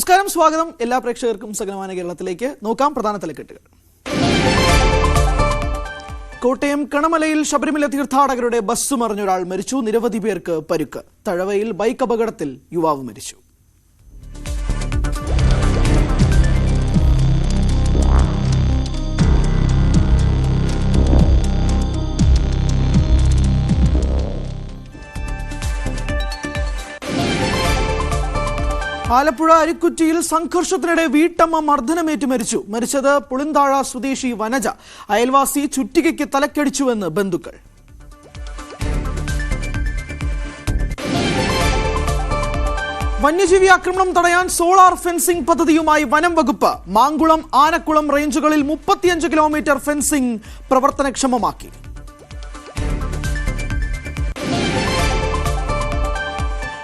നമസ്കാരം, സ്വാഗതം എല്ലാ പ്രേക്ഷകർക്കും സകലമാന കേരളത്തിലേക്ക്. നോക്കാം പ്രധാന തലക്കെട്ടുകൾ. കോട്ടയം കണമലയിൽ ശബരിമല തീർത്ഥാടകരുടെ ബസ് മറിഞ്ഞൊരാൾ മരിച്ചു. നിരവധി പേർക്ക് പരുക്ക്. തഴവയിൽ ബൈക്ക് അപകടത്തിൽ യുവാവ് മരിച്ചു. ആലപ്പുഴ അരിക്കുറ്റിയിൽ സംഘർഷത്തിനിടെ വീട്ടമ്മ മർദ്ദനമേറ്റ് മരിച്ചു. മരിച്ചത് പുളിന്താഴ സ്വദേശി വനജ. അയൽവാസി ചുറ്റികയ്ക്ക് തലക്കടിച്ചുവെന്ന് ബന്ധുക്കൾ. വന്യജീവി ആക്രമണം തടയാൻ സോളാർ ഫെൻസിംഗ് പദ്ധതിയുമായി വനം വകുപ്പ്. മാങ്കുളം, ആനക്കുളം റേഞ്ചുകളിൽ 35 കിലോമീറ്റർ ഫെൻസിംഗ് പ്രവർത്തനക്ഷമമാക്കി.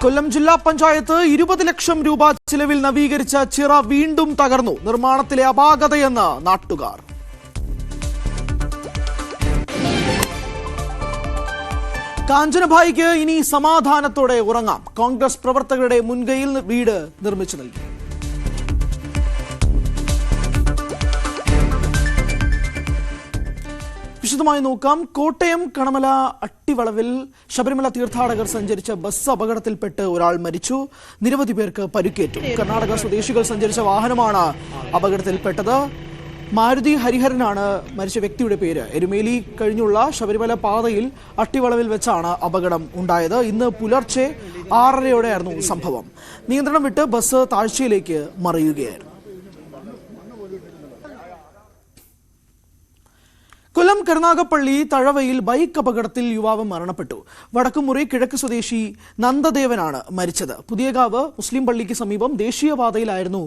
കൊല്ലം ജില്ലാ പഞ്ചായത്ത് 20 ലക്ഷം രൂപ ചിലവിൽ നവീകരിച്ച ചിറ വീണ്ടും തകർന്നു. നിർമ്മാണത്തിലെ അപാകതയെന്ന് നാട്ടുകാർ. കാഞ്ചനഭായിക്ക് ഇനി സമാധാനത്തോടെ ഉറങ്ങാം. കോൺഗ്രസ് പ്രവർത്തകരുടെ മുൻകൈയിൽ വീട് നിർമ്മിച്ചു നൽകി. വിശദമായി നോക്കാം. കോട്ടയം കണമല അട്ടിവളവിൽ ശബരിമല തീർത്ഥാടകർ സഞ്ചരിച്ച ബസ് അപകടത്തിൽപ്പെട്ട് ഒരാൾ മരിച്ചു. നിരവധി പേർക്ക് പരുക്കേറ്റു. കർണാടക സ്വദേശികൾ സഞ്ചരിച്ച വാഹനമാണ് അപകടത്തിൽപ്പെട്ടത്. മാരുതി ഹരിഹരനാണ് മരിച്ച വ്യക്തിയുടെ പേര്. എരുമേലി കഴിഞ്ഞുള്ള ശബരിമല പാതയിൽ അട്ടിവളവിൽ വെച്ചാണ് അപകടം ഉണ്ടായത്. ഇന്ന് പുലർച്ചെ 6:30യോടെയായിരുന്നു സംഭവം. നിയന്ത്രണം വിട്ട് ബസ് താഴ്ചയിലേക്ക് മറിയുകയായിരുന്നു. കൊല്ലം കരുനാഗപ്പള്ളി തഴവയിൽ ബൈക്ക് അപകടത്തിൽ യുവാവ് മരണപ്പെട്ടു. വടക്കുമുറി കിഴക്ക് സ്വദേശി നന്ദദേവനാണ് മരിച്ചത്. പുതിയകാവ് മുസ്ലിം പള്ളിക്ക് സമീപം ദേശീയപാതയിലായിരുന്നു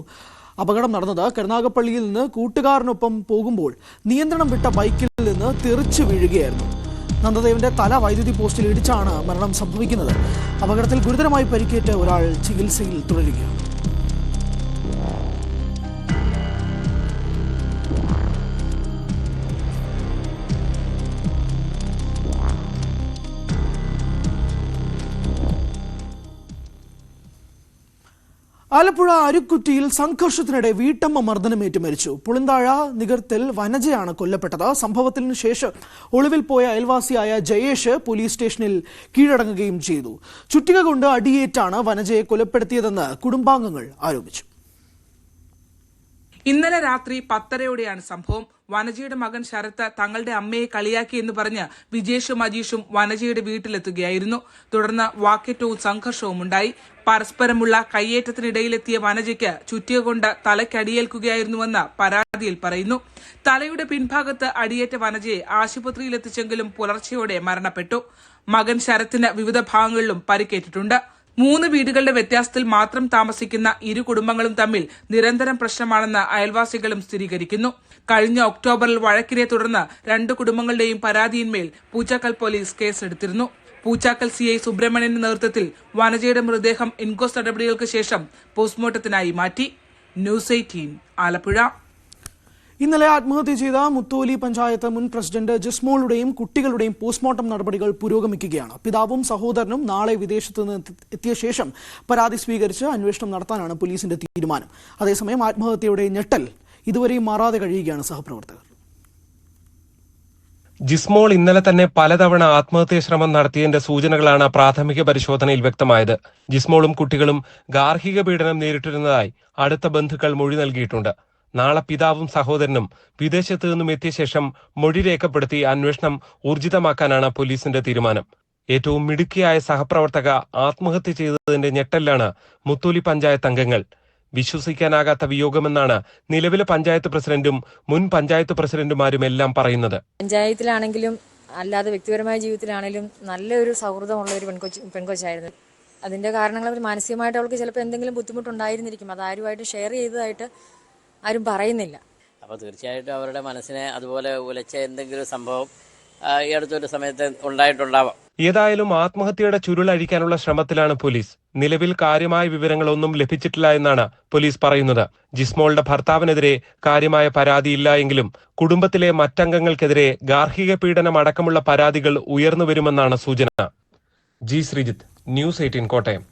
അപകടം നടന്നത്. കരുനാഗപ്പള്ളിയിൽ നിന്ന് കൂട്ടുകാരനൊപ്പം പോകുമ്പോൾ നിയന്ത്രണം വിട്ട ബൈക്കിൽ നിന്ന് തെറിച്ചു വീഴുകയായിരുന്നു. നന്ദദേവന്റെ തല വൈദ്യുതി പോസ്റ്റിൽ ഇടിച്ചാണ് മരണം സംഭവിക്കുന്നത്. അപകടത്തിൽ ഗുരുതരമായി പരിക്കേറ്റ ഒരാൾ ചികിത്സയിൽ തുടരുകയാണ്. ആലപ്പുഴ അരിക്കുറ്റിയിൽ സംഘർഷത്തിനിടെ വീട്ടമ്മ മർദ്ദനമേറ്റ് മരിച്ചു. പുളിന്താഴ നികർത്തിൽ വനജയാണ് കൊല്ലപ്പെട്ടത്. സംഭവത്തിന് ശേഷം ഒളിവിൽ പോയ അയൽവാസിയായ ജയേഷ് പോലീസ് സ്റ്റേഷനിൽ കീഴടങ്ങുകയും ചെയ്തു. ചുറ്റിക കൊണ്ട് അടിയേറ്റാണ് വനജയെ കൊലപ്പെടുത്തിയതെന്ന് കുടുംബാംഗങ്ങൾ ആരോപിച്ചു. ഇന്നലെ രാത്രി 10:30യോടെയാണ് സംഭവം. വനജയുടെ മകൻ ശരത്ത് തങ്ങളുടെ അമ്മയെ കളിയാക്കി എന്ന് പറഞ്ഞ് വിജേഷും അജീഷും വനജയുടെ വീട്ടിലെത്തുകയായിരുന്നു. തുടർന്ന് വാക്കേറ്റവും സംഘർഷവും ഉണ്ടായി. പരസ്പരമുള്ള കയ്യേറ്റത്തിനിടയിലെത്തിയ വനജയ്ക്ക് ചുറ്റിക കൊണ്ട് തലയ്ക്കടിയേൽക്കുകയായിരുന്നുവെന്ന് പരാതിയിൽ പറയുന്നു. തലയുടെ പിൻഭാഗത്ത് അടിയേറ്റ വനജയെ ആശുപത്രിയിലെത്തിച്ചെങ്കിലും പുലർച്ചെയോടെ മരണപ്പെട്ടു. മകൻ ശരത്തിന് വിവിധ ഭാഗങ്ങളിലും പരിക്കേറ്റിട്ടുണ്ട്. 3 വീടുകളുടെ വ്യത്യാസത്തിൽ മാത്രം താമസിക്കുന്ന ഇരു കുടുംബങ്ങളും തമ്മിൽ നിരന്തരം പ്രശ്നമാണെന്ന് അയൽവാസികളും സ്ഥിരീകരിക്കുന്നു. കഴിഞ്ഞ ഒക്ടോബറിൽ വഴക്കിനെ തുടർന്ന് 2 കുടുംബങ്ങളുടെയും പരാതിയിന്മേൽ പൂച്ചാക്കൽ പോലീസ് കേസെടുത്തിരുന്നു. പൂച്ചാക്കൽ CI സുബ്രഹ്മണ്യന്റെ നേതൃത്വത്തിൽ വനജയുടെ മൃതദേഹം ഇൻക്വസ്റ്റ് നടപടികൾക്ക് ശേഷം പോസ്റ്റ്മോർട്ടത്തിനായി മാറ്റി. ന്യൂസ് 18 ആലപ്പുഴ. ഇന്നലെ ആത്മഹത്യ ചെയ്ത മുത്തോലി പഞ്ചായത്ത് മുൻ പ്രസിഡന്റ് ജിസ്മോളുടെയും കുട്ടികളുടെയും പോസ്റ്റ്മോർട്ടം നടപടികൾ പുരോഗമിക്കുകയാണ്. പിതാവും സഹോദരനും നാളെ വിദേശത്ത് നിന്ന് എത്തിയ ശേഷം പരാതി സ്വീകരിച്ച് അന്വേഷണം നടത്താനാണ് പോലീസിന്റെ തീരുമാനം. അതേസമയം ആത്മഹത്യയുടെ ഞെട്ടൽ ഇതുവരെയും മാറാതെ കഴിയുകയാണ് സഹപ്രവർത്തകർ. ജിസ്മോൾ ഇന്നലെ തന്നെ പലതവണ ആത്മഹത്യാ ശ്രമം നടത്തിയതിന്റെ സൂചനകളാണ് പ്രാഥമിക പരിശോധനയിൽ വ്യക്തമായത്. ജിസ്മോളും കുട്ടികളും ഗാർഹിക പീഡനം നേരിട്ടിരുന്നതായി അടുത്ത ബന്ധുക്കൾ മൊഴി നൽകിയിട്ടുണ്ട്. നാളെ പിതാവും സഹോദരനും വിദേശത്ത് നിന്നും എത്തിയ ശേഷം മൊഴി രേഖപ്പെടുത്തി അന്വേഷണം ഊർജിതമാക്കാനാണ് പോലീസിന്റെ തീരുമാനം. ഏറ്റവും മിടുക്കിയായ സഹപ്രവർത്തക ആത്മഹത്യ ചെയ്തതിന്റെ ഞെട്ടലാണ് മുത്തോലി പഞ്ചായത്ത് അംഗങ്ങൾ. വിശ്വസിക്കാനാകാത്ത വിയോഗമെന്നാണ് നിലവിലെ പഞ്ചായത്ത് പ്രസിഡന്റും മുൻ പഞ്ചായത്ത് പ്രസിഡന്റുമാരും എല്ലാം പറയുന്നത്. പഞ്ചായത്തിലാണെങ്കിലും അല്ലാതെ വ്യക്തിപരമായ ജീവിതത്തിലാണെങ്കിലും നല്ലൊരു സൗഹൃദമുള്ള ഒരു പെൺകൊച്ചായിരുന്നു. അതിന്റെ കാരണങ്ങൾ മാനസികമായിട്ട് അവൾക്ക് ചിലപ്പോൾ എന്തെങ്കിലും ബുദ്ധിമുട്ടുണ്ടായിരുന്നിരിക്കും. അത് ആരുമായിട്ട് ഷെയർ ചെയ്തതായിട്ട് ആരും പറയുന്നില്ല. അപ്പോൾ തീർച്ചയായിട്ടും അവരുടെ മനസ്സിനെ അതുപോലെ ഉലച്ച എന്തെങ്കിലും സംഭവം ഈ അടുത്തൊരു സമയത്ത് ഉണ്ടായിട്ടുണ്ടാവാം. ഏതായാലും ആത്മഹത്യയുടെ ചുരുളഴിക്കാനുള്ള ശ്രമത്തിലാണ് പോലീസ്. നിലവിൽ കാര്യമായ വിവരങ്ങളൊന്നും ലഭിച്ചിട്ടില്ല എന്നാണ് പോലീസ് പറയുന്നത്. ജിസ്മോളുടെ ഭർത്താവിനെതിരെ കാര്യമായ പരാതിയില്ല എങ്കിലും കുടുംബത്തിലെ മറ്റംഗങ്ങൾക്കെതിരെ ഗാർഹിക പീഡനം അടക്കമുള്ള പരാതികൾ ഉയർന്നു വരുമെന്നാണ് സൂചന. G Sreejith, news 18 Kottayam.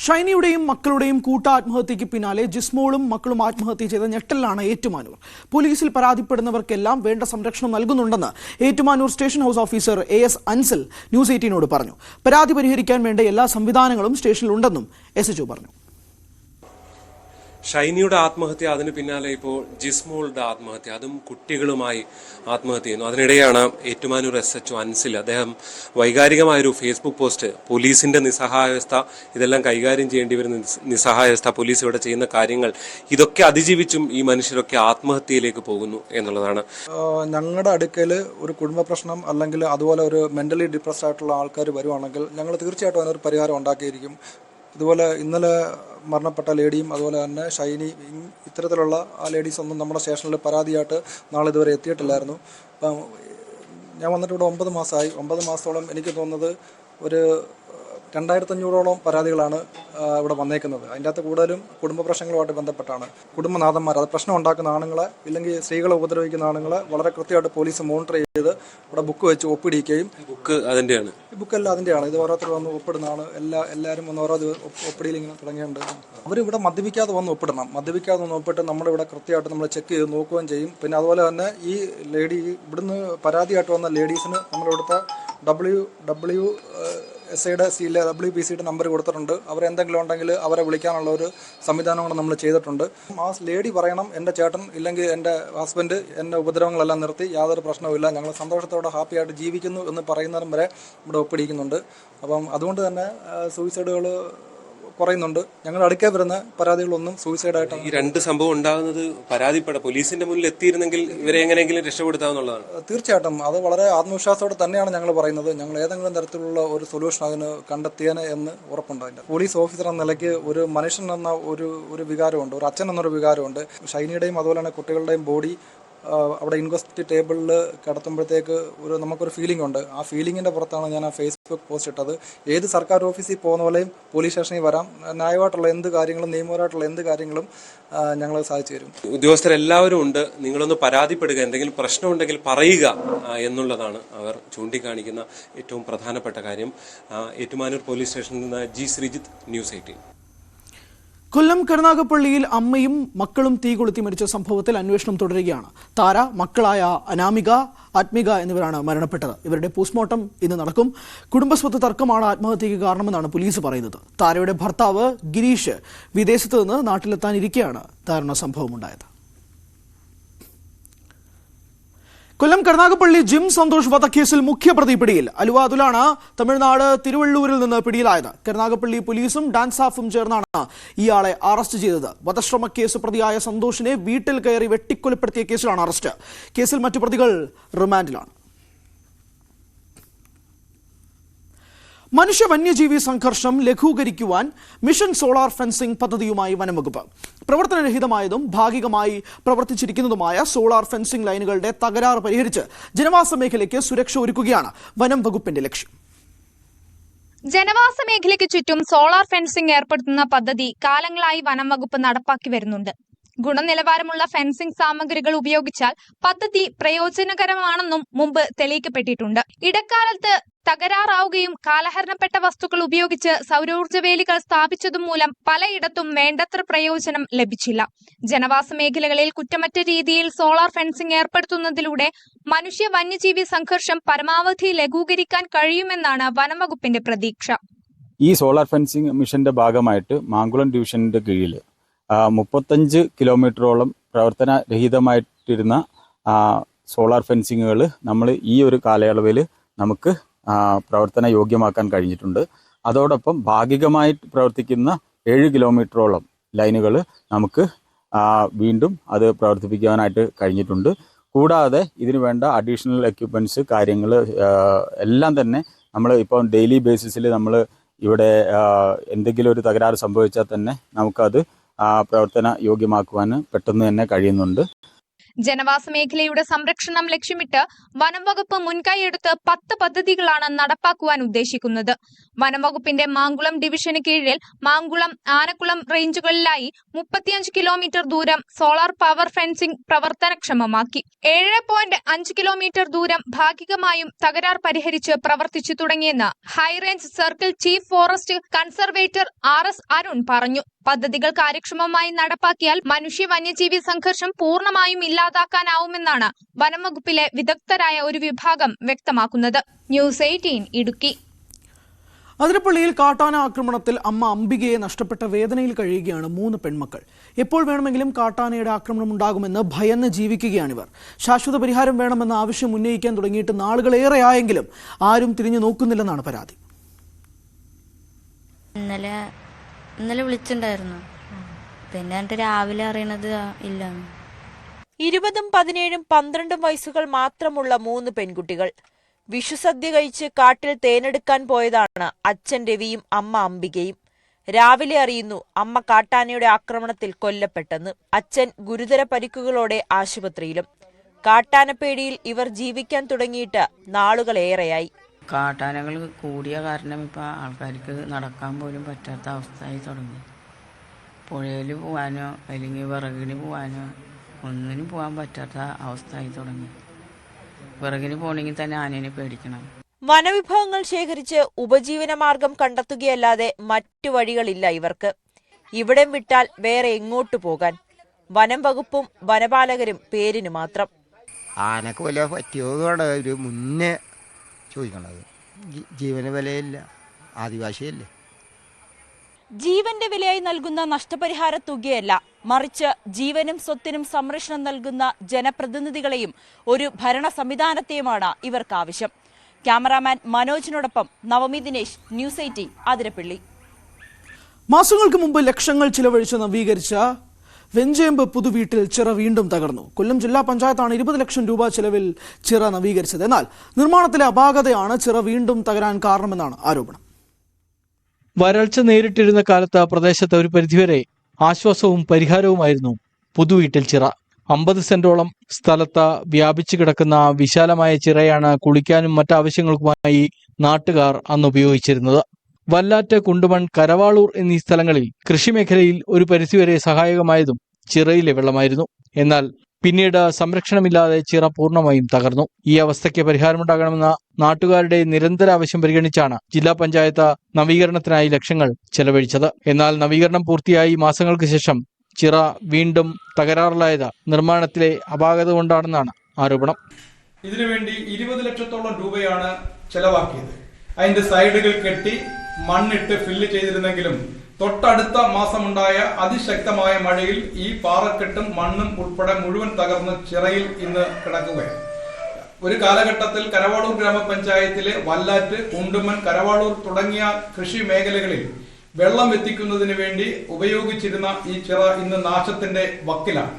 ഷൈനിയുടെയും മക്കളുടെയും ആത്മഹത്യയ്ക്ക് പിന്നാലെ ജിസ്മോളും മക്കളും ആത്മഹത്യ ചെയ്ത ഞെട്ടലിലാണ് ഏറ്റുമാനൂർ. പോലീസിൽ പരാതിപ്പെടുന്നവർക്കെല്ലാം വേണ്ട സംരക്ഷണം നൽകുന്നുണ്ടെന്ന് Ettumanoor station house officer AS Ansil news 18നോട് പറഞ്ഞു. പരാതി പരിഹരിക്കാൻ വേണ്ട എല്ലാ സംവിധാനങ്ങളും സ്റ്റേഷനിലുണ്ടെന്നും SHO പറഞ്ഞു. ഷൈനിയുടെ ആത്മഹത്യ, അതിന് പിന്നാലെ ഇപ്പോൾ ജിസ്മോളുടെ ആത്മഹത്യ, അതും കുട്ടികളുമായി ആത്മഹത്യ ചെയ്യുന്നു. അതിനിടെയാണ് ഏറ്റുമാനൂർ SHO അൻസിൽ അദ്ദേഹം വൈകാരികമായൊരു ഫേസ്ബുക്ക് പോസ്റ്റ്, പോലീസിന്റെ നിസ്സഹായാവസ്ഥ, ഇതെല്ലാം കൈകാര്യം ചെയ്യേണ്ടി വരുന്ന നിസ്സഹായാവസ്ഥ, പോലീസ് ഇവിടെ ചെയ്യുന്ന കാര്യങ്ങൾ, ഇതൊക്കെ അതിജീവിച്ചും ഈ മനുഷ്യരൊക്കെ ആത്മഹത്യയിലേക്ക് പോകുന്നു എന്നുള്ളതാണ്. ഞങ്ങളുടെ അടുക്കൽ ഒരു കുടുംബ പ്രശ്നം അല്ലെങ്കിൽ അതുപോലെ ഒരു മെന്റലി ഡിപ്രസ്ഡ് ആയിട്ടുള്ള ആൾക്കാർ വരുവാണെങ്കിൽ ഞങ്ങൾ തീർച്ചയായിട്ടും അതിനൊരു പരിഹാരം ഉണ്ടാക്കിയിരിക്കും. ഇതുപോലെ ഇന്നലെ മരണപ്പെട്ട ലേഡിയും അതുപോലെ തന്നെ ഷൈനി, ഇത്തരത്തിലുള്ള ആ ലേഡീസ് ഒന്നും നമ്മുടെ സ്റ്റേഷനിൽ പരാതിയായിട്ട് നാളെ ഇതുവരെ എത്തിയിട്ടില്ലായിരുന്നു. അപ്പം ഞാൻ വന്നിട്ട് ഇവിടെ 9 മാസമായി. 9 മാസത്തോളം എനിക്ക് തോന്നുന്നത് ഒരു 2500ഓളം പരാതികളാണ് ഇവിടെ വന്നേക്കുന്നത്. അതിൻ്റെ അകത്ത് കൂടുതലും കുടുംബ പ്രശ്നങ്ങളുമായിട്ട് ബന്ധപ്പെട്ടാണ്. കുടുംബനാഥന്മാർ, അത് പ്രശ്നം ഉണ്ടാക്കുന്ന ആണുങ്ങളെ ഇല്ലെങ്കിൽ സ്ത്രീകളെ ഉപദ്രവിക്കുന്ന ആണുങ്ങളെ വളരെ കൃത്യമായിട്ട് പോലീസ് മോണിറ്റർ ചെയ്ത് ഇവിടെ ബുക്ക് വെച്ച് ഒപ്പിടിക്കുകയും, ഈ ബുക്കെല്ലാം അതിൻ്റെയാണ്, ഇത് ഓരോരുത്തർ വന്ന് ഒപ്പിടുന്നതാണ്. എല്ലാവരും വന്ന് ഓരോ ഒപ്പിടിയിൽ ഇങ്ങനെ തുടങ്ങിയുണ്ട്. അവരിവിടെ മദ്യപിക്കാതെ വന്ന് ഒപ്പിടണം. മദ്യപിക്കാതെ വന്ന് ഒപ്പിട്ട് നമ്മളിവിടെ കൃത്യമായിട്ട് നമ്മൾ ചെക്ക് ചെയ്ത് നോക്കുകയും ചെയ്യും. പിന്നെ അതുപോലെ തന്നെ ഈ ലേഡി ഇവിടുന്ന് പരാതിയായിട്ട് വന്ന ലേഡീസിന് നമ്മളിവിടുത്തെ WSIയുടെ WPCയുടെ നമ്പർ കൊടുത്തിട്ടുണ്ട്. അവരെന്തെങ്കിലും ഉണ്ടെങ്കിൽ അവരെ വിളിക്കാനുള്ള ഒരു സംവിധാനം കൂടെ നമ്മൾ ചെയ്തിട്ടുണ്ട്. ആ ലേഡി പറയണം, എൻ്റെ ചേട്ടൻ ഇല്ലെങ്കിൽ എൻ്റെ ഹസ്ബൻഡ് എന്നെ ഉപദ്രവങ്ങളെല്ലാം നിർത്തി, യാതൊരു പ്രശ്നവുമില്ല, ഞങ്ങൾ സന്തോഷത്തോടെ ഹാപ്പിയായിട്ട് ജീവിക്കുന്നു എന്ന് പറയുന്നതിനും വരെ ഇവിടെ ഒപ്പിടിക്കുന്നുണ്ട്. അപ്പം അതുകൊണ്ട് തന്നെ സൂയിസൈഡുകൾ കുറയുന്നുണ്ട്. ഞങ്ങളുടെ അടുക്കൽ വരുന്ന പരാതികളൊന്നും സൂയിസൈഡായിട്ടാണ്. ഈ രണ്ട് സംഭവം ഉണ്ടാകുന്നത് പോലീസിന്റെ മുന്നിൽ എത്തിയിരുന്നെങ്കിൽ ഇവരെ എങ്ങനെയെങ്കിലും രക്ഷപ്പെടുത്താവുന്നതാണ്. തീർച്ചയായിട്ടും അത് വളരെ ആത്മവിശ്വാസത്തോടെ തന്നെയാണ് ഞങ്ങൾ പറയുന്നത്. ഞങ്ങൾ ഏതെങ്കിലും തരത്തിലുള്ള ഒരു സൊല്യൂഷൻ അതിന് കണ്ടെത്തിയേനെ എന്ന് ഉറപ്പുണ്ട്. പോലീസ് ഓഫീസർ എന്ന നിലയ്ക്ക് ഒരു മനുഷ്യൻ എന്ന ഒരു വികാരമുണ്ട്, ഒരു അച്ഛൻ എന്നൊരു വികാരമുണ്ട്. ഷൈനിയുടെയും അതുപോലെ തന്നെ കുട്ടികളുടെയും ബോഡി അവിടെ ഇൻക്വസ്റ്റ് ടേബിളിൽ കിടത്തുമ്പോഴത്തേക്ക് നമുക്കൊരു ഫീലിംഗ് ഉണ്ട്. ആ ഫീലിങ്ങിൻ്റെ പുറത്താണ് ഞാൻ ആ ഫേസ്ബുക്ക് പോസ്റ്റ് ഇട്ടത്. ഏത് സർക്കാർ ഓഫീസിൽ പോകുന്ന പോലെയും പോലീസ് സ്റ്റേഷനിൽ വരാം. ന്യായമായിട്ടുള്ള എന്ത് കാര്യങ്ങളും നിയമപരമായിട്ടുള്ള എന്ത് കാര്യങ്ങളും ഞങ്ങൾ സാധിച്ചു തരും. ഉദ്യോഗസ്ഥരെല്ലാവരും ഉണ്ട്. നിങ്ങളൊന്ന് പരാതിപ്പെടുക, എന്തെങ്കിലും പ്രശ്നമുണ്ടെങ്കിൽ പറയുക എന്നുള്ളതാണ് അവർ ചൂണ്ടിക്കാണിക്കുന്ന ഏറ്റവും പ്രധാനപ്പെട്ട കാര്യം. ഏറ്റുമാനൂർ പോലീസ് സ്റ്റേഷനിൽ നിന്ന് G. ശ്രീജിത്ത്, ന്യൂസ് 18. കൊല്ലം കരുനാഗപ്പള്ളിയിൽ അമ്മയും മക്കളും തീ കൊളുത്തി മരിച്ച സംഭവത്തിൽ അന്വേഷണം തുടരുകയാണ്. താര, മക്കളായ അനാമിക, ആത്മിക എന്നിവരാണ് മരണപ്പെട്ടത്. ഇവരുടെ പോസ്റ്റ്മോർട്ടം ഇന്ന് നടക്കും. കുടുംബസ്വത്ത് തർക്കമാണ് ആത്മഹത്യയ്ക്ക് കാരണമെന്നാണ് പോലീസ് പറയുന്നത്. താരയുടെ ഭർത്താവ് ഗിരീഷ് വിദേശത്ത് നിന്ന് നാട്ടിലെത്താനിരിക്കെയാണ് ദാരുണ സംഭവമുണ്ടായത്. കൊല്ലം കരുനാഗപ്പള്ളി ജിം സന്തോഷ് വധക്കേസിൽ മുഖ്യപ്രതി പിടിയിൽ. അലുവ അതുലാണ് തമിഴ്നാട് തിരുവള്ളൂരിൽ നിന്ന് പിടിയിലായത്. കരുനാഗപ്പള്ളി പോലീസും ഡാൻസ് സ്റ്റാഫും ചേർന്നാണ് ഇയാളെ അറസ്റ്റ് ചെയ്തത്. വധശ്രമ കേസ് പ്രതിയായ സന്തോഷിനെ വീട്ടിൽ കയറി വെട്ടിക്കൊലപ്പെടുത്തിയ കേസിലാണ് അറസ്റ്റ്. കേസിൽ മറ്റു പ്രതികൾ റിമാൻഡിലാണ്. മനുഷ്യ വന്യജീവി സംഘർഷം ലഘൂകരിക്കുവാൻ മിഷൻ സോളാർ ഫെൻസിംഗ് പദ്ധതിയുമായി വനംവകുപ്പ്. പ്രവർത്തനരഹിതമായതും ഭാഗികമായി പ്രവർത്തിച്ചിരിക്കുന്നതുമായ സോളാർ ഫെൻസിംഗ് ലൈനുകളുടെ തകരാറ് പരിഹരിച്ച് ജനവാസ മേഖലയ്ക്ക് സുരക്ഷ ഒരുക്കുകയാണ് വനം വകുപ്പിന്റെ ലക്ഷ്യം. ജനവാസ മേഖലയ്ക്ക് ചുറ്റും സോളാർ ഫെൻസിംഗ് ഏർപ്പെടുത്തുന്ന പദ്ധതി കാലങ്ങളായി വനം വകുപ്പ് നടപ്പാക്കി വരുന്നുണ്ട്. ഗുണനിലവാരമുള്ള ഫെൻസിംഗ് സാമഗ്രികൾ ഉപയോഗിച്ചാൽ പദ്ധതി പ്രയോജനകരമാണെന്നും മുമ്പ് തെളിയിക്കപ്പെട്ടിട്ടുണ്ട്. ഇടക്കാലത്ത് തകരാറാവുകയും കാലഹരണപ്പെട്ട വസ്തുക്കൾ ഉപയോഗിച്ച് സൗരോർജ്ജ വേലികൾ സ്ഥാപിച്ചതും മൂലം പലയിടത്തും വേണ്ടത്ര പ്രയോജനം ലഭിച്ചില്ല. ജനവാസ മേഖലകളിൽ കുറ്റമറ്റ രീതിയിൽ സോളാർ ഫെൻസിംഗ് ഏർപ്പെടുത്തുന്നതിലൂടെ മനുഷ്യ വന്യജീവി സംഘർഷം പരമാവധി ലഘൂകരിക്കാൻ കഴിയുമെന്നാണ് വനംവകുപ്പിന്റെ പ്രതീക്ഷ. ഈ സോളാർ ഫെൻസിംഗ് മിഷന്റെ ഭാഗമായിട്ട് മാങ്കുളം ഡിവിഷന്റെ കീഴിൽ 35 കിലോമീറ്ററോളം പ്രവർത്തനരഹിതമായിട്ടിരുന്ന സോളാർ ഫെൻസിങ്ങുകൾ നമ്മൾ ഈ ഒരു കാലയളവിൽ നമുക്ക് പ്രവർത്തന യോഗ്യമാക്കാൻ കഴിഞ്ഞിട്ടുണ്ട്. അതോടൊപ്പം ഭാഗികമായിട്ട് പ്രവർത്തിക്കുന്ന 7 കിലോമീറ്ററോളം ലൈനുകൾ നമുക്ക് വീണ്ടും അത് പ്രവർത്തിപ്പിക്കാനായിട്ട് കഴിഞ്ഞിട്ടുണ്ട്. കൂടാതെ ഇതിനു വേണ്ട അഡീഷണൽ എക്യുപ്മെൻറ്റ്സ് കാര്യങ്ങൾ എല്ലാം തന്നെ നമ്മൾ ഇപ്പോൾ ഡെയിലി ബേസിസിൽ നമ്മൾ ഇവിടെ എന്തെങ്കിലും ഒരു തകരാറ് സംഭവിച്ചാൽ തന്നെ നമുക്കത് പ്രവർത്തന യോഗ്യമാക്കുവാൻ പെട്ടെന്ന് തന്നെ കഴിയുന്നുണ്ട്. ജനവാസ മേഖലയുടെ സംരക്ഷണം ലക്ഷ്യമിട്ട് വനം വകുപ്പ് മുൻകൈയെടുത്ത് 10 പദ്ധതികളാണ് നടപ്പാക്കുവാൻ ഉദ്ദേശിക്കുന്നത്. വനം വകുപ്പിന്റെ മാങ്കുളം ഡിവിഷന് കീഴിൽ മാങ്കുളം, ആനക്കുളം റേഞ്ചുകളിലായി 35 കിലോമീറ്റർ ദൂരം സോളാർ പവർ ഫെൻസിംഗ് പ്രവർത്തനക്ഷമമാക്കി. 7.5 കിലോമീറ്റർ ദൂരം ഭാഗികമായും തകരാർ പരിഹരിച്ച് പ്രവർത്തിച്ചു തുടങ്ങിയെന്ന് high range circle chief forest conservator RS Arun പറഞ്ഞു. പദ്ധതികൾ കാര്യക്ഷമമായി നടപ്പാക്കിയാൽ മനുഷ്യ വന്യജീവി സംഘർഷം പൂർണ്ണമായും ഇല്ലാതാക്കാനാവുമെന്നാണ് വനം വകുപ്പിലെ വിദഗ്ധരായ ഒരു വിഭാഗം വ്യക്തമാക്കുന്നത്. ന്യൂസ് 18 ഇടുക്കി. അതിരപ്പള്ളിയിൽ കാട്ടാന ആക്രമണത്തിൽ അമ്മ അംബികയെ നഷ്ടപ്പെട്ട വേദനയിൽ കഴിയുകയാണ് 3 പെൺമക്കൾ. എപ്പോൾ വേണമെങ്കിലും കാട്ടാനയുടെ ആക്രമണം ഉണ്ടാകുമെന്ന് ഭയന്ന് ജീവിക്കുകയാണിവർ. ശാശ്വത പരിഹാരം വേണമെന്ന ആവശ്യം ഉന്നയിക്കാൻ തുടങ്ങിയിട്ട് നാളുകളേറെയായെങ്കിലും ആരും തിരിഞ്ഞു നോക്കുന്നില്ലെന്നാണ് പരാതി. ഇന്നലെ വിളിച്ചിട്ടുണ്ടായിരുന്നു, പിന്നെ രാവിലെ അറിയണത് ഇല്ല. 20, 17, 12 വയസ്സുകൾ മാത്രമുള്ള 3 പെൺകുട്ടികൾ വിഷുസദ്യ കഴിച്ച് കാട്ടിൽ തേനെടുക്കാൻ പോയതാണ് അച്ഛൻ രവിയും അമ്മ അംബികയും. രാവിലെ അറിയുന്നു അമ്മ കാട്ടാനയുടെ ആക്രമണത്തിൽ കൊല്ലപ്പെട്ടെന്ന്. അച്ഛൻ ഗുരുതര പരിക്കുകളോടെ ആശുപത്രിയിലും. കാട്ടാനപ്പേടിയിൽ ഇവർ ജീവിക്കാൻ തുടങ്ങിയിട്ട് നാളുകളേറെയായി. കാട്ടാനകൾ കൂടിയ കാരണം ഇപ്പോൾ ആൾക്കാർക്ക് നടക്കാൻ പോലും പറ്റാത്ത അവസ്ഥയായി തുടങ്ങി. പുഴയിൽ പോകാനോ അല്ലെങ്കിൽ വിറകിന് പോകാനോ ഒന്നിനും പോകാൻ പറ്റാത്ത അവസ്ഥയായി തുടങ്ങി. വിറകിന് പോകണമെങ്കിൽ തന്നെ ആനേനെ പേടിക്കണം. വനവിഭവങ്ങൾ ശേഖരിച്ച് ഉപജീവന മാർഗം കണ്ടെത്തുകയല്ലാതെ മറ്റു വഴികളില്ല ഇവർക്ക്. ഇവിടം വിട്ടാൽ വേറെ എങ്ങോട്ട് പോകാൻ? വനം വകുപ്പും വനപാലകരും പേരിന് മാത്രം. ആനക്ക് വല്ല പറ്റിയതോടെ ഒരു മുന്നേ ചോദിക്കണത്. ജീവന് വിലയില്ല, ആദിവാസിയല്ലേ. ജീവന്റെ വിലയായി നൽകുന്ന നഷ്ടപരിഹാര തുകയല്ല, മറിച്ച് ജീവനും സ്വത്തിനും സംരക്ഷണം നൽകുന്ന ജനപ്രതിനിധികളെയും ഒരു ഭരണ സംവിധാനത്തെയുമാണ് ഇവർക്ക് ആവശ്യം. ക്യാമറാമാൻ മനോജിനോടൊപ്പം നവമി ദിനേശ്, ന്യൂസ് 18 അതിരപ്പള്ളി. മാസങ്ങൾക്ക് മുമ്പ് ലക്ഷങ്ങൾ ചിലവഴിച്ച് നവീകരിച്ച വെഞ്ചേമ്പ് പുതുവീട്ടിൽ ചിറ വീണ്ടും തകർന്നു. കൊല്ലം ജില്ലാ പഞ്ചായത്താണ് 20 ലക്ഷം രൂപ ചിലവിൽ ചിറ നവീകരിച്ചത്. എന്നാൽ നിർമ്മാണത്തിലെ അപാകതയാണ് ചിറ വീണ്ടും തകരാൻ കാരണമെന്നാണ് ആരോപണം. വരൾച്ച നേരിട്ടിരുന്ന കാലത്ത് പ്രദേശത്ത് ഒരു പരിധിവരെ ആശ്വാസവും പരിഹാരവുമായിരുന്നു പുതുവീട്ടിൽ ചിറ. 50 സെന്റോളം സ്ഥലത്ത് വ്യാപിച്ചു കിടക്കുന്ന വിശാലമായ ചിറയാണ് കുളിക്കാനും മറ്റാവശ്യങ്ങൾക്കുമായി നാട്ടുകാർ അന്ന് ഉപയോഗിച്ചിരുന്നത്. വല്ലാറ്റ്, കുണ്ടുമൺ, കരവാളൂർ എന്നീ സ്ഥലങ്ങളിൽ കൃഷിമേഖലയിൽ ഒരു പരിധിവരെ സഹായകമായതും ചിറയിലെ വെള്ളമായിരുന്നു. എന്നാൽ പിന്നീട് സംരക്ഷണമില്ലാതെ ചിറ പൂർണ്ണമായും തകർന്നു. ഈ അവസ്ഥയ്ക്ക് പരിഹാരമുണ്ടാകണമെന്ന നാട്ടുകാരുടെ നിരന്തര ആവശ്യം പരിഗണിച്ചാണ് ജില്ലാ പഞ്ചായത്ത് നവീകരണത്തിനായി ലക്ഷങ്ങൾ ചെലവഴിച്ചത്. എന്നാൽ നവീകരണം പൂർത്തിയായി മാസങ്ങൾക്ക് ശേഷം ചിറ വീണ്ടും തകരാറിലായത് നിർമ്മാണത്തിലെ അപാകത കൊണ്ടാണെന്നാണ് ആരോപണം. ഇതിനുവേണ്ടി 20 ലക്ഷത്തോളം രൂപയാണ് ചെലവാക്കിയത്. അതിന്റെ സൈഡുകൾ കെട്ടി മണ്ണിട്ട് ഫില്ല് ചെയ്തിരുന്നെങ്കിലും തൊട്ടടുത്ത മാസമുണ്ടായ അതിശക്തമായ മഴയിൽ ഈ പാറക്കെട്ടും മണ്ണും ഉൾപ്പെടെ മുഴുവൻ തകർന്ന് ചിറയിൽ ഇന്ന് കിടക്കുകയാണ്. ഒരു കാലഘട്ടത്തിൽ കരവാളൂർ ഗ്രാമപഞ്ചായത്തിലെ വല്ലാറ്റ്, കുണ്ടുമൺ, കരവാളൂർ തുടങ്ങിയ കൃഷി മേഖലകളിൽ വെള്ളം എത്തിക്കുന്നതിന് വേണ്ടി ഉപയോഗിച്ചിരുന്ന ഈ ചിറ ഇന്ന് നാശത്തിന്റെ വക്കിലാണ്.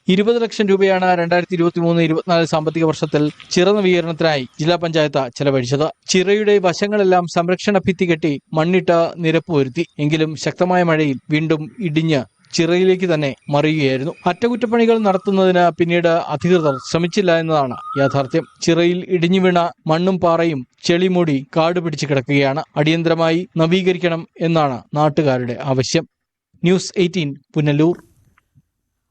20 ലക്ഷം രൂപയാണ് 2023-24 സാമ്പത്തിക വർഷത്തിൽ ചിറ നവീകരണത്തിനായി ജില്ലാ പഞ്ചായത്ത് ചെലവഴിച്ചത്. ചിറയുടെ വശങ്ങളെല്ലാം സംരക്ഷണ ഭിത്തി കെട്ടി മണ്ണിട്ട് നിരപ്പ് വരുത്തി. എങ്കിലും ശക്തമായ മഴയിൽ വീണ്ടും ഇടിഞ്ഞ് ചിറയിലേക്ക് തന്നെ മറിയുകയായിരുന്നു. അറ്റകുറ്റപ്പണികൾ നടത്തുന്നതിന് പിന്നീട് അധികൃതർ ശ്രമിച്ചില്ല എന്നതാണ് യാഥാർത്ഥ്യം. ചിറയിൽ ഇടിഞ്ഞു വീണ മണ്ണും പാറയും ചെളി മൂടി കാട് പിടിച്ചു കിടക്കുകയാണ്. അടിയന്തരമായി നവീകരിക്കണം എന്നാണ് നാട്ടുകാരുടെ ആവശ്യം. ന്യൂസ് 18 പുനലൂർ.